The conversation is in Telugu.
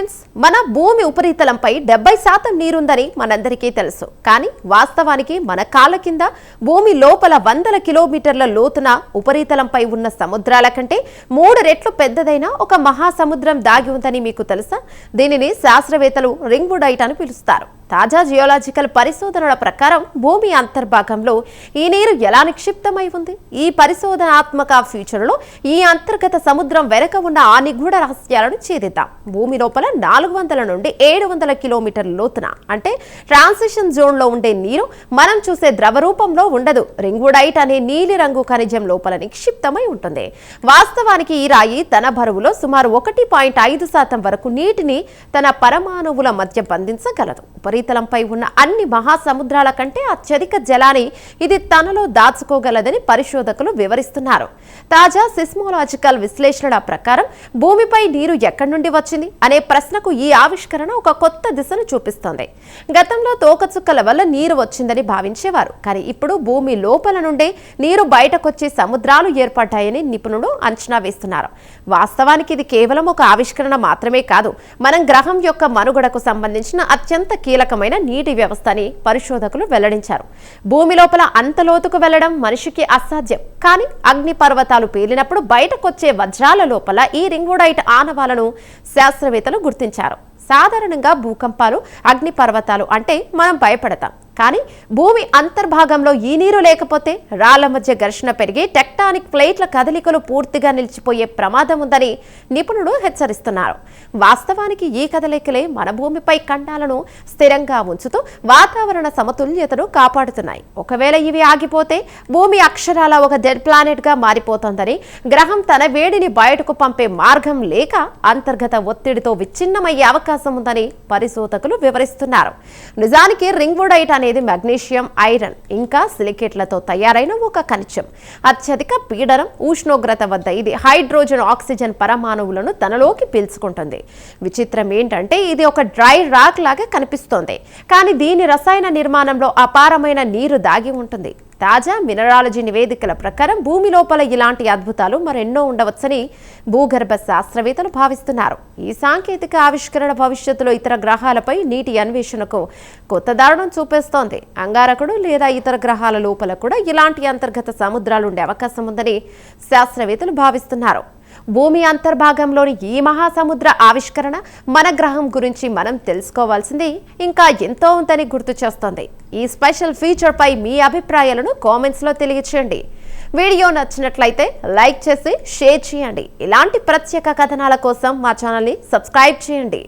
ఫ్రెండ్స్, మన భూమి ఉపరితలంపై 70% నీరుందని మనందరికీ తెలుసు. కానీ వాస్తవానికి మన కాళ్ళ కింద భూమి లోపల వందల కిలోమీటర్ల లోతున ఉపరితలంపై ఉన్న సముద్రాల కంటే 3 రెట్లు పెద్దదైన ఒక మహాసముద్రం దాగి ఉందని మీకు తెలుసా? దీనిని శాస్త్రవేత్తలు రింగ్వుడైట్ అని పిలుస్తారు. తాజా జియోలాజికల్ పరిశోధనల ప్రకారం భూమి అంతర్భాగంలో ఈ నీరు ఎలా నిక్షిప్తమై ఉంది? ఈ పరిశోధనాత్మక ఫ్యూచర్లో ఈ అంతర్గత సముద్రం వెనక ఉన్న ఆ నిగూఢ రహస్యాలను ఛేదిద్దాం. భూమి లోపల 400 నుండి 700 కిలోమీటర్ల లోతున అంటే ట్రాన్సిషన్ జోన్లో ఉండే నీరు మనం చూసే ద్రవ రూపంలో ఉండదు. రింగ్వుడైట్ అనే నీలి రంగు ఖనిజం లోపల నిక్షిప్తమై ఉంటుంది. వాస్తవానికి ఈ రాయి తన బరువులో సుమారు 1.5% వరకు నీటిని తన పరమాణువుల మధ్య బంధించగలదు. ఉపరితలంపై ఉన్న అన్ని మహాసముద్రాల కంటే అత్యధిక జలాన్ని ఇది తనలో దాచుకోగలదని పరిశోధకులు వివరిస్తున్నారు. తాజా సిస్మోలాజికల్ విశ్లేషణల ప్రకారం భూమిపై నీరు ఎక్కడి నుండి వచ్చింది అనే ప్రశ్నకు ఈ ఆవిష్కరణ ఒక కొత్త దిశను చూపిస్తోంది. గతంలో తోకచుక్కల వల్ల నీరు వచ్చిందని భావించేవారు, కానీ ఇప్పుడు భూమి లోపల నుండే నీరు బయటకొచ్చి సముద్రాలు ఏర్పడ్డాయని నిపుణులు అంచనా వేస్తున్నారు. వాస్తవానికి ఇది కేవలం ఒక ఆవిష్కరణ మాత్రమే కాదు, మనం గ్రహం యొక్క మనుగడకు సంబంధించిన అత్యంత కీలకమైన నీటి వ్యవస్థ అని పరిశోధకులు వెల్లడించారు. భూమి లోపల అంత లోతుకు వెళ్లడం మనిషికి అసాధ్యం, కానీ అగ్నిపర్వతాలు పేలినప్పుడు బయటకొచ్చే వజ్రాల లోపల ఈ రింగ్వుడైట్ ఆనవాలను శాస్త్రవేత్తలు గుర్తించారు. సాధారణంగా భూకంపాలు, అగ్నిపర్వతాలు అంటే మనం భయపడతాం, కానీ భూమి అంతర్భాగంలో ఈ నీరు లేకపోతే రాళ్ల మధ్య ఘర్షణ పెరిగి టెక్టానిక్ ప్లేట్ల కదలికలు పూర్తిగా నిలిచిపోయే ప్రమాదం ఉందని నిపుణులు హెచ్చరిస్తున్నారు. వాస్తవానికి ఈ కదలికలే మన భూమిపై ఖండాలను స్థిరంగా ఉంచుతూ వాతావరణ సమతుల్యతను కాపాడుతున్నాయి. ఒకవేళ ఇవి ఆగిపోతే భూమి అక్షరాల ఒక డెడ్ ప్లానెట్ గా మారిపోతోందని, గ్రహం తన వేడిని బయటకు పంపే మార్గం లేక అంతర్గత ఒత్తిడితో విచ్ఛిన్నమయ్యే అవకాశం ఉందని పరిశోధకులు వివరిస్తున్నారు. నిజానికి రింగ్వుడైట్ అనేది మెగ్నీషియం, ఐరన్ ఇంకా సిలికేట్లతో తయారైన ఒక ఖనిజం. అత్యధిక పీడనం, ఉష్ణోగ్రత వద్ద ఇది హైడ్రోజన్, ఆక్సిజన్ పరమాణువులను తనలోకి పీల్చుకుంటుంది. విచిత్రం ఏంటంటే ఇది ఒక డ్రై రాక్ లాగా కనిపిస్తోంది, కానీ దీని రసాయన నిర్మాణంలో అపారమైన నీరు దాగి ఉంటుంది. తాజా మినరాలజీ నివేదికల ప్రకారం భూమి లోపల ఇలాంటి అద్భుతాలు మరెన్నో ఉండవచ్చని భూగర్భ శాస్త్రవేత్తలు భావిస్తున్నారు. ఈ సాంకేతిక ఆవిష్కరణ భవిష్యత్తులో ఇతర గ్రహాలపై నీటి అన్వేషణకు కొత్త దారుణం చూపేస్తోంది. అంగారకుడు లేదా ఇతర గ్రహాల లోపల కూడా ఇలాంటి అంతర్గత సముద్రాలు ఉండే అవకాశం ఉందని శాస్త్రవేత్తలు భావిస్తున్నారు. భూమి అంతర్భాగంలోని ఈ మహాసముద్ర ఆవిష్కరణ మన గ్రహం గురించి మనం తెలుసుకోవాల్సింది ఇంకా ఎంతో ఉందని గుర్తు చేస్తోంది. ఈ స్పెషల్ ఫీచర్ పై మీ అభిప్రాయాలను కామెంట్స్ లో తెలియచేయండి. వీడియో నచ్చినట్లయితే లైక్ చేసి షేర్ చేయండి. ఇలాంటి ప్రత్యేక కథనాల కోసం మా ఛానల్ని సబ్స్క్రైబ్ చేయండి.